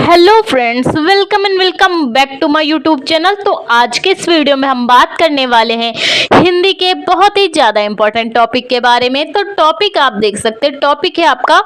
Hello friends, welcome and welcome back to my YouTube channel. तो आज के इस वीडियो में हम बात करने वाले हैं हिंदी के बहुत ही ज़्यादा इंपॉर्टेंट टॉपिक के बारे में। तो टॉपिक आप देख सकते हैं, टॉपिक है आपका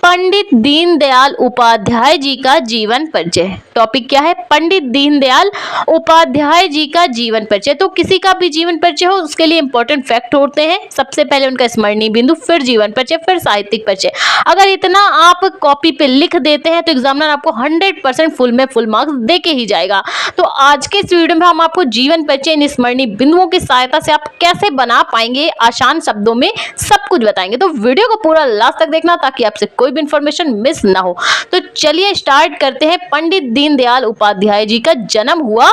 पंडित दीनदयाल उपाध्याय जी का जीवन परिचय। टॉपिक क्या है? पंडित दीनदयाल उपाध्याय जी का जीवन परिचय। तो किसी का भी जीवन परिचय हो उसके लिए इंपॉर्टेंट फैक्ट होते हैं। सबसे पहले उनका स्मरणीय बिंदु, फिर जीवन परिचय, फिर साहित्यिक परिचय। अगर इतना आप कॉपी पे लिख देते हैं तो एग्जामिनर आपको 100% फुल में फुल मार्क्स दे के ही जाएगा। तो आज के इस वीडियो में हम आपको जीवन परिचय इन स्मरणीय बिंदुओं की सहायता से आप कैसे बना पाएंगे, आसान शब्दों में सब कुछ बताएंगे। तो वीडियो को पूरा लास्ट तक देखना ताकि आपसे कोई भी इंफॉर्मेशन मिस ना हो। तो चलिए स्टार्ट करते हैं। पंडित दीनदयाल उपाध्याय जी का जन्म हुआ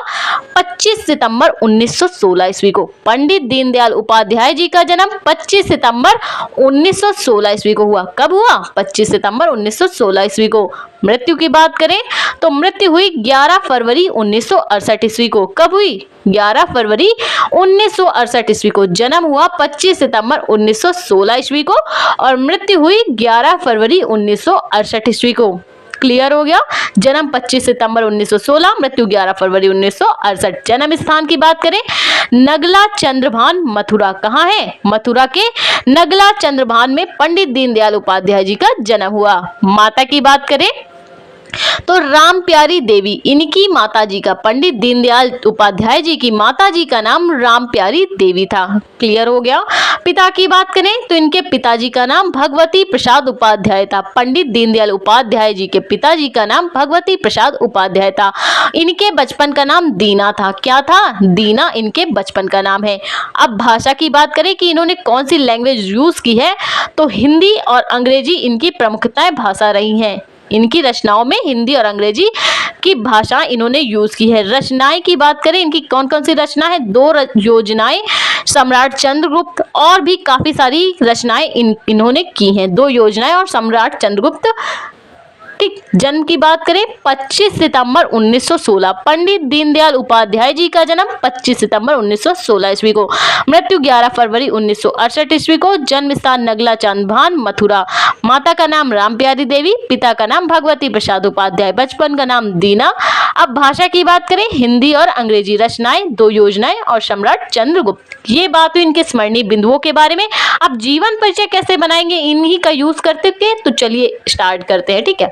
25 सितंबर 1916 ईस्वी को। पंडित दीनदयाल उपाध्याय जी का जन्म 25 सितंबर 1916 ईस्वी को हुआ। कब हुआ? 25 सितंबर 1916 ईस्वी को। मृत्यु की बात करें तो मृत्यु हुई 11 फरवरी 1968 ईस्वी को। कब हुई? 11 फरवरी 1968 ईस्वी को। जन्म हुआ 25 सितंबर 1916 ईस्वी को और मृत्यु हुई 11 फरवरी 1968 ईस्वी को। क्लियर हो गया? जन्म 25 सितंबर 1916, मृत्यु 11 फरवरी 1968। जन्म स्थान की बात करें, नगला चंद्रभान, मथुरा। कहाँ है? मथुरा के नगला चंद्रभान में पंडित दीनदयाल उपाध्याय जी का जन्म हुआ। माता की बात करें तो राम प्यारी देवी इनकी माता जी का, पंडित दीनदयाल उपाध्याय जी की माता जी का नाम राम प्यारी देवी था। क्लियर हो गया? पिता की बात करें तो इनके पिताजी का नाम भगवती प्रसाद उपाध्याय था। पंडित दीनदयाल उपाध्याय जी के पिताजी का नाम भगवती प्रसाद उपाध्याय था। इनके बचपन का नाम दीना था। क्या था? दीना इनके बचपन का नाम है। अब भाषा की बात करें कि इन्होंने कौन सी लैंग्वेज यूज की है, तो हिंदी और अंग्रेजी इनकी प्रमुखताएं भाषा रही हैं। इनकी रचनाओं में हिंदी और अंग्रेजी की भाषा इन्होंने यूज की है। रचनाएं की बात करें, इनकी कौन कौन सी रचना है? 2 योजनाएं, सम्राट चंद्रगुप्त, और भी काफी सारी रचनाएं इन्होंने की हैं। 2 योजनाएं और सम्राट चंद्रगुप्त। ठीक। जन्म की बात करें 25 सितंबर 1916। पंडित दीनदयाल उपाध्याय जी का जन्म 25 सितंबर 1916 ईस्वी को। मृत्यु 11 फरवरी 1968 ईस्वी को। जन्म स्थान नगला चंद्रभान, मथुरा। माता का नाम राम प्यारी देवी, पिता का नाम भगवती प्रसाद उपाध्याय, बचपन का नाम दीना। अब भाषा की बात करें, हिंदी और अंग्रेजी। रचनाएं 2 योजनाएं और सम्राट चंद्रगुप्त। ये बात हुई इनके स्मरणीय बिंदुओं के बारे में। अब जीवन परिचय कैसे बनाएंगे इन्हीं का यूज करते थे, तो चलिए स्टार्ट करते हैं। ठीक है,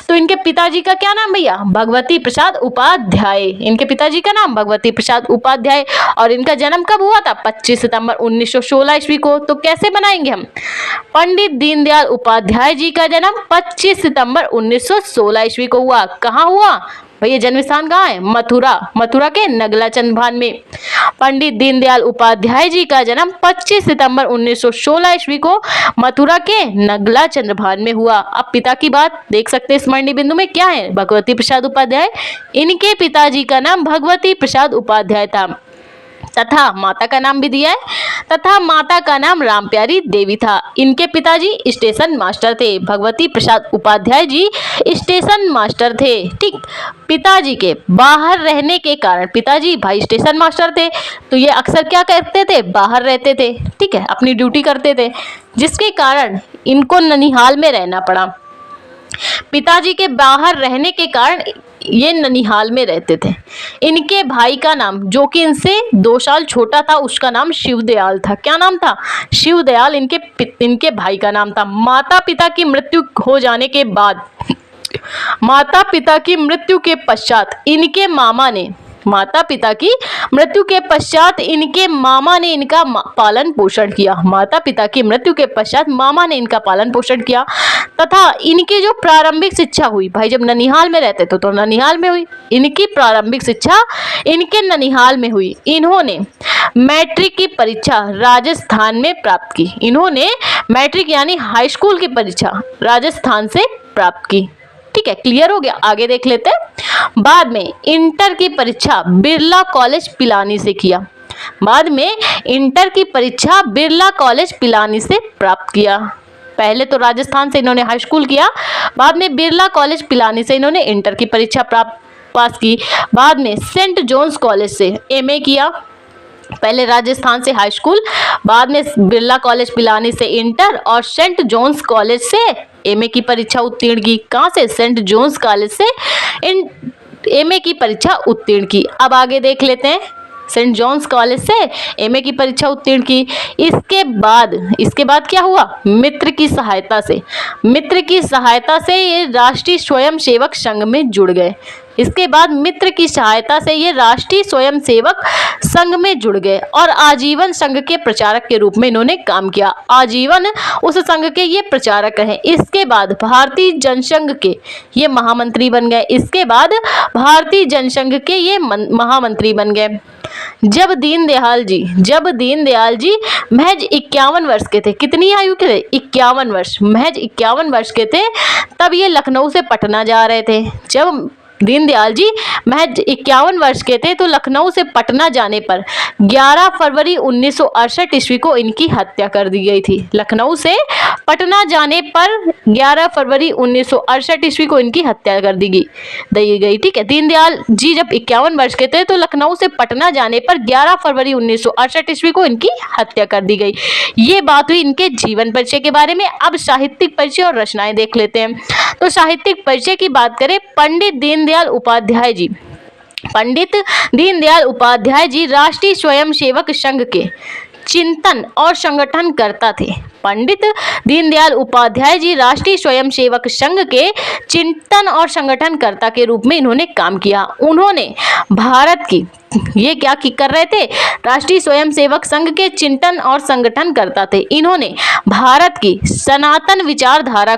तो इनके पिताजी का क्या नाम भैया? भगवती प्रसाद उपाध्याय। इनके पिताजी का नाम भगवती प्रसाद उपाध्याय। और इनका जन्म कब हुआ था? 25 सितंबर 1916 ईस्वी को। तो कैसे बनाएंगे हम? पंडित दीनदयाल उपाध्याय जी का जन्म 25 सितंबर 1916 ईस्वी को हुआ। कहाँ हुआ भैया? जन्म स्थान कहाँ है? मथुरा। मथुरा के नगला चंद्रभान में। पंडित दीनदयाल उपाध्याय जी का जन्म 25 सितंबर 1916 ईस्वी को मथुरा के नगला चंद्रभान में हुआ। अब पिता की बात देख सकते हैं स्मरणीय बिंदु में, क्या है? भगवती प्रसाद उपाध्याय। इनके पिताजी का नाम भगवती प्रसाद उपाध्याय था तथा माता का नाम भी दिया है, तथा माता का नाम राम प्यारी देवी था। इनके पिताजी स्टेशन मास्टर थे। भगवती प्रसाद उपाध्याय जी स्टेशन मास्टर थे। ठीक। पिताजी के बाहर रहने के कारण, पिताजी भाई स्टेशन मास्टर थे तो ये अक्सर क्या करते थे? बाहर रहते थे। ठीक है, अपनी ड्यूटी करते थे, जिसके कारण इनको ननिहाल में रहना पड़ा। पिताजी के बाहर रहने के कारण ये ननिहाल में रहते थे। इनके भाई का नाम, जो कि इनसे 2 साल छोटा था, उसका नाम शिवदयाल था। क्या नाम था? शिवदयाल इनके भाई का नाम था। माता पिता की मृत्यु हो जाने के बाद, माता पिता की मृत्यु के पश्चात इनके मामा ने, माता पिता की मृत्यु के पश्चात इनके मामा ने इनका पालन पोषण किया। माता पिता की मृत्यु के पश्चात मामा ने इनका पालन पोषण किया तथा इनकी जो प्रारंभिक शिक्षा हुई, भाई जब ननिहाल में रहते थे तो ननिहाल में हुई। इनकी प्रारंभिक शिक्षा इनके ननिहाल में हुई। इन्होंने मैट्रिक की परीक्षा राजस्थान में प्राप्त की। इन्होंने मैट्रिक यानी हाई स्कूल की परीक्षा राजस्थान से प्राप्त की। ठीक है, क्लियर हो गया? आगे देख लेते हैं। बाद में इंटर की परीक्षा बिरला कॉलेज पिलानी से किया। बाद में इंटर की परीक्षा बिरला कॉलेज पिलानी से प्राप्त किया। पहले तो राजस्थान से इन्होंने हाई स्कूल किया, बाद में बिरला कॉलेज पिलानी से इन्होंने इंटर की परीक्षा पास की। बाद में सेंट जॉन्स कॉलेज से एमए किया। पहले राजस्थान से हाई स्कूल, बाद में बिरला कॉलेज पिलानी से इंटर और सेंट जॉन्स कॉलेज से एमए की परीक्षा उत्तीर्ण की। कहाँ से? सेंट जॉन्स कॉलेज से एमए की परीक्षा उत्तीर्ण की। अब आगे देख लेते हैं, सेंट जॉन्स कॉलेज से एमए की परीक्षा उत्तीर्ण की। इसके बाद क्या हुआ? मित्र की सहायता से ये राष्ट्रीय स्वयंसेवक संघ में जुड़ गए। इसके बाद मित्र की सहायता से ये राष्ट्रीय स्वयंसेवक संघ में जुड़ गए और आजीवन संघ के प्रचारक के रूप में इन्होंने काम किया। आजीवन उस संघ के ये प्रचारक हैं। इसके बाद भारतीय जनसंघ के ये महामंत्री बन गए। इसके बाद भारतीय जनसंघ के ये महामंत्री बन गए। जब दीनदयाल जी महज 51 वर्ष के थे। कितनी आयु के थे? 51 वर्ष। महज 51 वर्ष के थे तब ये लखनऊ से पटना जा रहे थे। जब दीनदयाल जी महज 51 वर्ष के थे तो लखनऊ से पटना जाने पर 11 फरवरी 1968 ईस्वी को इनकी हत्या कर दी गई थी। लखनऊ से पटना जाने पर 11 फरवरी 1968 ईस्वी को इनकी हत्या कर दी गई। ठीक है, दीनदयाल जी जब 51 वर्ष के थे तो लखनऊ से पटना जाने पर 11 फरवरी 1968 ईस्वी को इनकी हत्या कर दी गई। ये बात हुई इनके जीवन परिचय के बारे में। अब साहित्यिक परिचय और रचनाएं देख लेते हैं। तो साहित्यिक परिचय की बात करें, पंडित दीनदयाल उपाध्याय जी राष्ट्रीय स्वयंसेवक संघ के चिंतन और संगठनकर्ता थे। पंडित दीनदयाल उपाध्याय जी राष्ट्रीय स्वयंसेवक संघ के चिंतन और संगठनकर्ता के रूप में इन्होंने काम किया। उन्होंने भारत की कर रहे थे? राष्ट्रीय स्वयंसेवक संघ के चिंतन और संगठनकर्ता थे। इन्होंने भारत की सनातन विचारधारा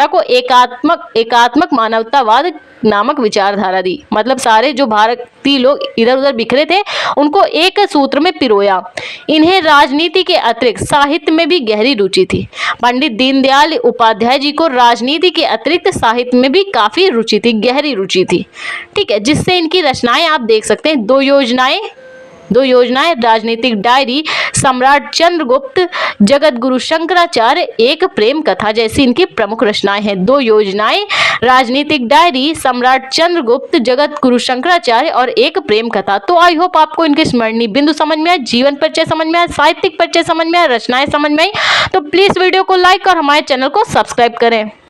को एकात्मक मानवतावाद नामक विचारधारा दी। मतलब सारे जो भारतीय लोग इधर उधर बिखरे थे उनको एक सूत्र में पिरोया। इन्हें राजनीति के अतिरिक्त साहित्य में भी गहरी रुचि थी। पंडित दीनदयाल उपाध्याय जी को राजनीति के अतिरिक्त साहित्य में भी काफी रुचि थी, गहरी रुचि थी। ठीक है, जिससे इनकी रचनाएं आप देख सकते हैं। दो योजनाएं, राजनीतिक डायरी, सम्राट चंद्रगुप्त, जगत गुरु शंकराचार्य, एक प्रेम कथा जैसी इनकी प्रमुख रचनाएं हैं। 2 योजनाएं, राजनीतिक डायरी, सम्राट चंद्रगुप्त, जगत गुरु शंकराचार्य और एक प्रेम कथा। तो आई होप आपको इनके स्मरणीय बिंदु समझ में आए, जीवन परिचय समझ में आए, साहित्यिक परिचय समझ में आए, रचनाएं समझ में आई। तो प्लीज वीडियो को लाइक और हमारे चैनल को सब्सक्राइब करें।